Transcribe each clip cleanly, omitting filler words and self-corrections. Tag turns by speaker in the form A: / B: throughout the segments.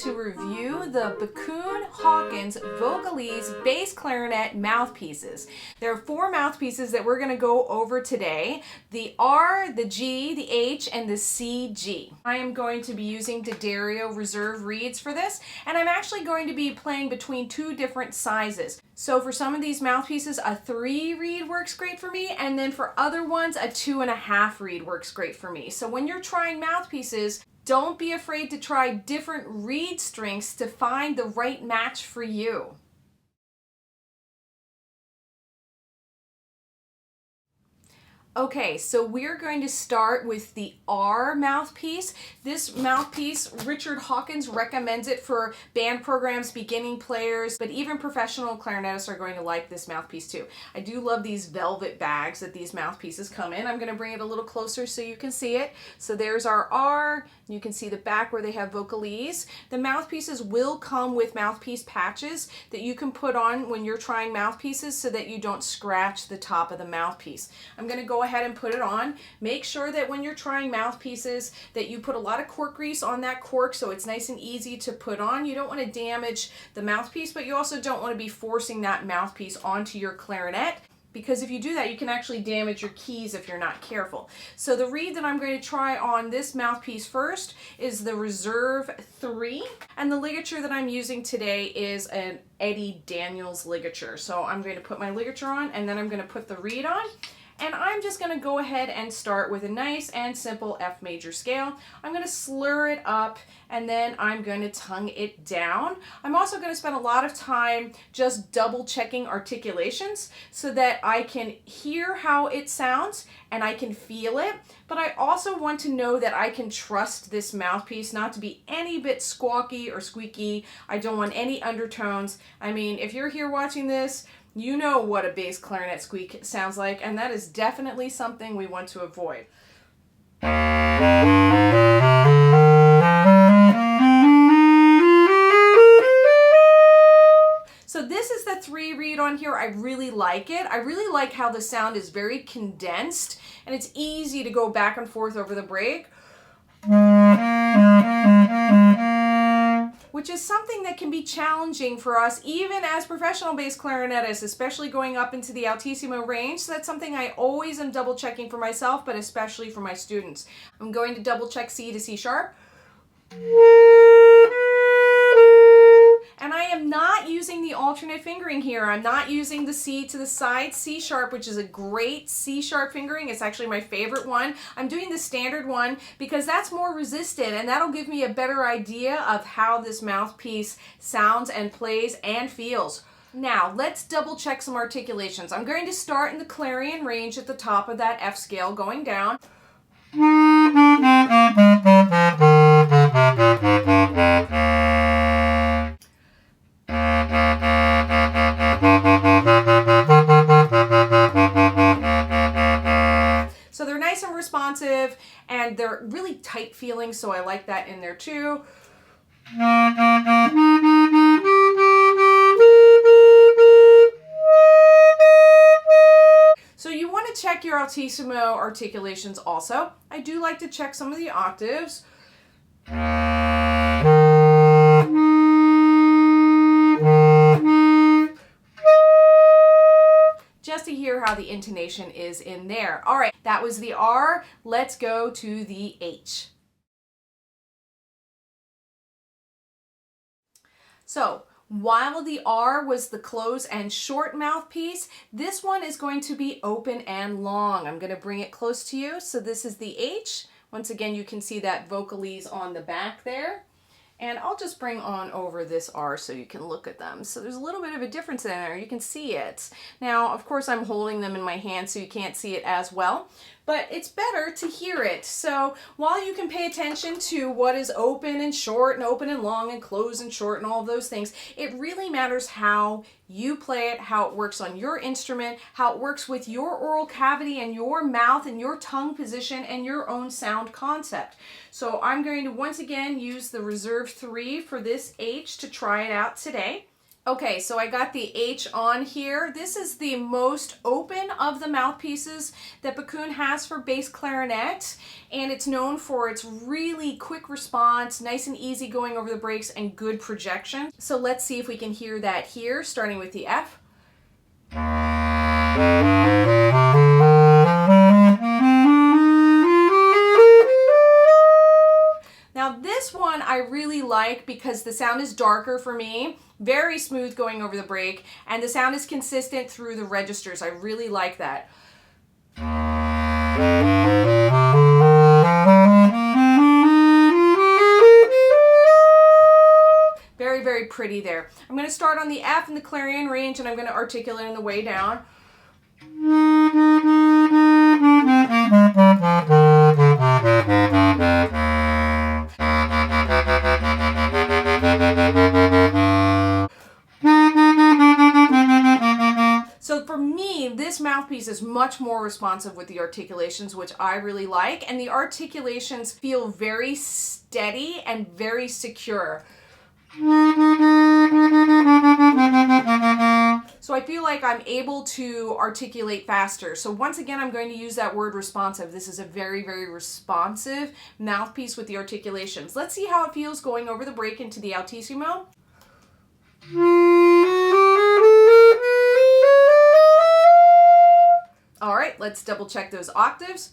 A: to review the Backun Hawkins Vocalise Bass Clarinet Mouthpieces. There are 4 mouthpieces that we're going to go over today: the R, the G, the H, and the CG. I am going to be using D'Addario reserve reeds for this, and I'm actually going to be playing between 2 different sizes. So for some of these mouthpieces, a 3 reed works great for me, and then for other ones, a 2.5 reed works great for me. So when you're trying mouthpieces, don't be afraid to try different reed strengths to find the right match for you. Okay, so we're going to start with the R mouthpiece. This mouthpiece, Richard Hawkins recommends it for band programs, beginning players, but even professional clarinetists are going to like this mouthpiece too. I do love these velvet bags that these mouthpieces come in. I'm going to bring it a little closer so you can see it. So there's our R. You can see the back where they have Vocalise. The mouthpieces will come with mouthpiece patches that you can put on when you're trying mouthpieces so that you don't scratch the top of the mouthpiece. I'm going to go ahead and put it on. Make sure that when you're trying mouthpieces that you put a lot of cork grease on that cork so it's nice and easy to put on. You don't want to damage the mouthpiece, but you also don't want to be forcing that mouthpiece onto your clarinet, because if you do that, you can actually damage your keys if you're not careful. So the reed that I'm going to try on this mouthpiece first is the Reserve 3, and the ligature that I'm using today is an Eddie Daniels ligature. So I'm going to put my ligature on, and then I'm going to put the reed on. And I'm just going to go ahead and start with a nice and simple F major scale. I'm going to slur it up, and then I'm going to tongue it down. I'm also going to spend a lot of time just double checking articulations so that I can hear how it sounds and I can feel it. But I also want to know that I can trust this mouthpiece not to be any bit squawky or squeaky. I don't want any undertones. I mean, if you're here watching this, you know what a bass clarinet squeak sounds like, and that is definitely something we want to avoid. So this is the 3 reed on here. I really like it. I really like how the sound is very condensed, and it's easy to go back and forth over the break, which is something that can be challenging for us even as professional bass clarinetists, especially going up into the altissimo range. So that's something I always am double checking for myself, but especially for my students. I'm going to double check C to C sharp. And I am not using the alternate fingering here. I'm not using the C to the side C sharp, which is a great C sharp fingering. It's actually my favorite one. I'm doing the standard one because that's more resistant, and that'll give me a better idea of how this mouthpiece sounds and plays and feels. Now, let's double check some articulations. I'm going to start in the clarion range at the top of that F scale, going down. So they're nice and responsive, and they're really tight feeling, so I like that in there too. So you want to check your altissimo articulations also. I do like to check some of the octaves. Just to hear how the intonation is in there. All right, that was the R. Let's go to the H. So while the R was the close and short mouthpiece, this one is going to be open and long. I'm going to bring it close to you. So this is the H. Once again, you can see that Vocalise on the back there. And I'll just bring on over this R so you can look at them. So there's a little bit of a difference in there. You can see it. Now, of course, I'm holding them in my hand so you can't see it as well, but it's better to hear it. So while you can pay attention to what is open and short and open and long and closed and short and all of those things, it really matters how you play it, how it works on your instrument, how it works with your oral cavity and your mouth and your tongue position and your own sound concept. So I'm going to once again use the Reserve 3 for this H to try it out today. Okay, so I got the H on here. This is the most open of the mouthpieces that Backun has for bass clarinet, and it's known for its really quick response, nice and easy going over the breaks, and good projection. So let's see if we can hear that here, starting with the F. Now this one I really like because the sound is darker for me, very smooth going over the break, and the sound is consistent through the registers. I really like that. Very, very pretty there. I'm going to start on the F in the clarion range, and I'm going to articulate on the way down. So for me, this mouthpiece is much more responsive with the articulations, which I really like, and the articulations feel very steady and very secure. So I feel like I'm able to articulate faster. So once again, I'm going to use that word responsive. This is a very, very responsive mouthpiece with the articulations. Let's see how it feels going over the break into the altissimo. All right, let's double check those octaves.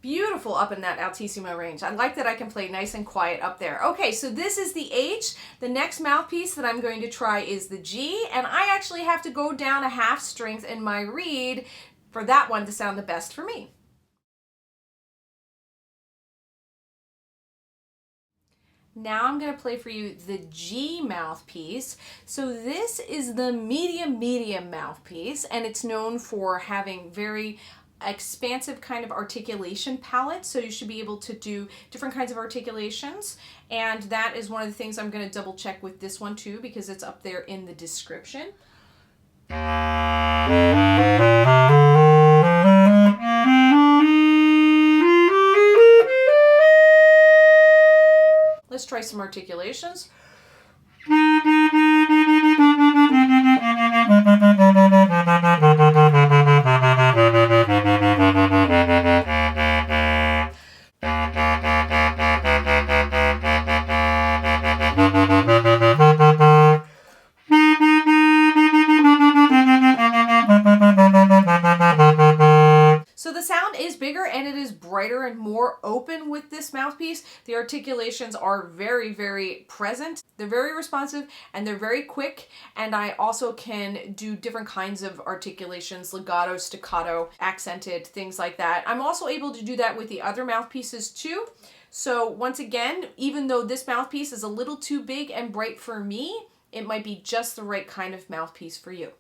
A: Beautiful up in that altissimo range. I like that I can play nice and quiet up there. Okay, so this is the H. The next mouthpiece that I'm going to try is the G, and I actually have to go down a half strength in my reed for that one to sound the best for me. Now I'm going to play for you the G mouthpiece. So this is the medium mouthpiece, and it's known for having very expansive kind of articulation palette, so you should be able to do different kinds of articulations, and that is one of the things I'm going to double check with this one too, because it's up there in the description. Let's try some articulations. So the sound is bigger and it is brighter and more open with this mouthpiece. The articulations are very, very present. They're very responsive and they're very quick. And I also can do different kinds of articulations, legato, staccato, accented, things like that. I'm also able to do that with the other mouthpieces too. So once again, even though this mouthpiece is a little too big and bright for me, it might be just the right kind of mouthpiece for you.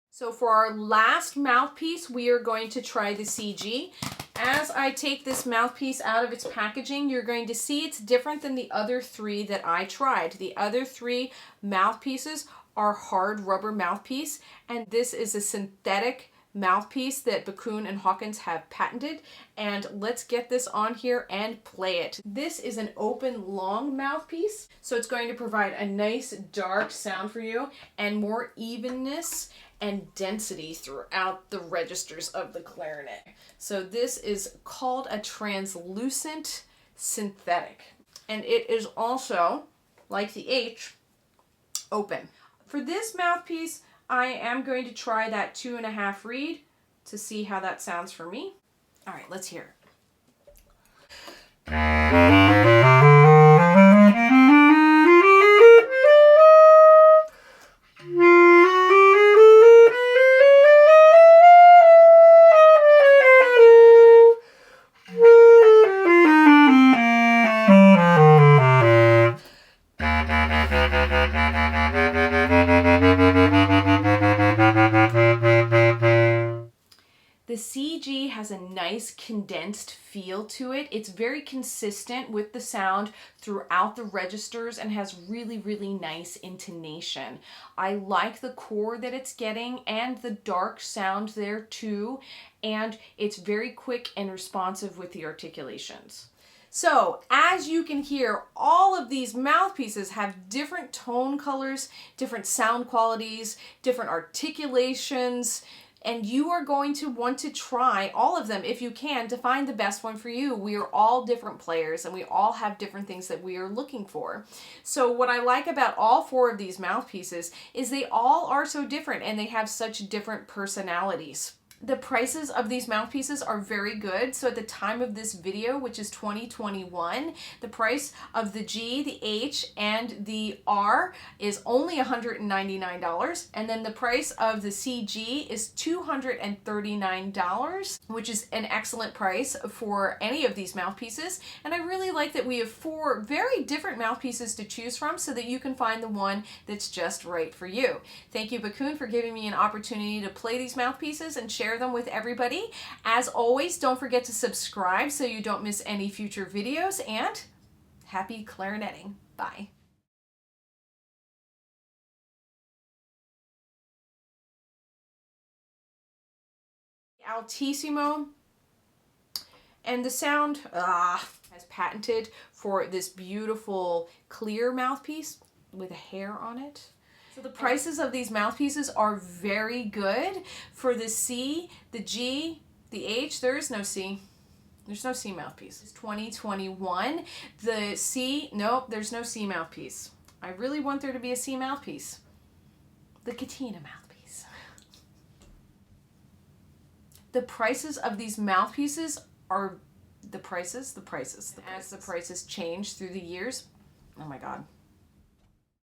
A: So for our last mouthpiece, we are going to try the CG. As I take this mouthpiece out of its packaging, you're going to see it's different than the other three that I tried. The other three mouthpieces are hard rubber mouthpiece, and this is a synthetic mouthpiece that Backun and Hawkins have patented. And let's get this on here and play it. This is an open long mouthpiece, so it's going to provide a nice dark sound for you and more evenness and density throughout the registers of the clarinet. So this is called a translucent synthetic, and it is also, like the H, open. For this mouthpiece, I am going to try that 2.5 reed to see how that sounds for me. All right, let's hear it. The CG has a nice condensed feel to it. It's very consistent with the sound throughout the registers and has really, really nice intonation. I like the core that it's getting and the dark sound there too, and it's very quick and responsive with the articulations. So, as you can hear, all of these mouthpieces have different tone colors, different sound qualities, different articulations, and you are going to want to try all of them if you can to find the best one for you. We are all different players and we all have different things that we are looking for. So what I like about all 4 of these mouthpieces is they all are so different and they have such different personalities. The prices of these mouthpieces are very good. So at the time of this video, which is 2021, the price of the G, the H, and the R is only $199. And then the price of the CG is $239, which is an excellent price for any of these mouthpieces. And I really like that we have 4 very different mouthpieces to choose from so that you can find the one that's just right for you. Thank you, Backun, for giving me an opportunity to play these mouthpieces and share them with everybody. As always, don't forget to subscribe so you don't miss any future videos, and happy clarinetting. Bye. Altissimo, and the sound has patented for this beautiful clear mouthpiece with a hair on it. So the prices of these mouthpieces are very good. For the C, the G, the H, there is no C. There's no C mouthpiece. It's 2021. The C, nope, there's no C mouthpiece. I really want there to be a C mouthpiece. The Katina mouthpiece. The prices of these mouthpieces are the prices. As the prices change through the years, oh my God.